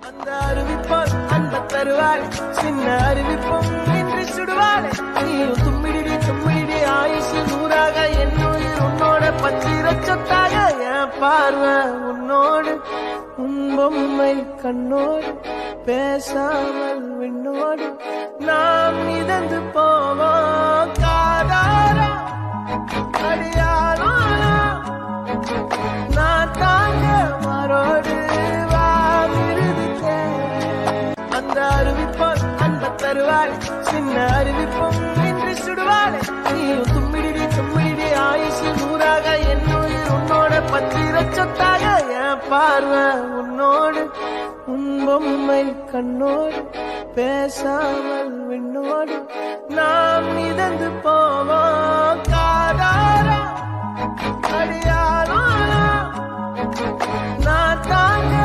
அந்த அறிவிப்பால் அன்ப தருவாள் சின்ன அறிவிப்பும் இன்று சுடுவாளே நீயும் தும்மிடி தும்மிடி ஆயுசு நூறாக என்னுயிர் உன்னோட பத்திர சொத்தாக என் பார்வை உன்னோடு உன் பொம்மை கண்ணோடு பேசாமல் விண்ணோடு நாம் மிதந்து போவோம் காதாரா அடியாரோ நான் தாங்க மாறோடு அந்த அறிவிப்பால் அன்ப தருவாள் சின்ன அறிவிப்பும் இன்று சுடுவாளே நீயும் தும்மிடி தும்மிடி ஆயுசு நூறாக என்னுயிர் உன்னோட பத்திர சொத்தாக என் பார்வை உன்னோடு உன் பொம்மை கண்ணோடு பேசாமல் விண்ணோடு நாம் மிதந்து போவோம் காதாரா அடியாரோ நான் தாங்க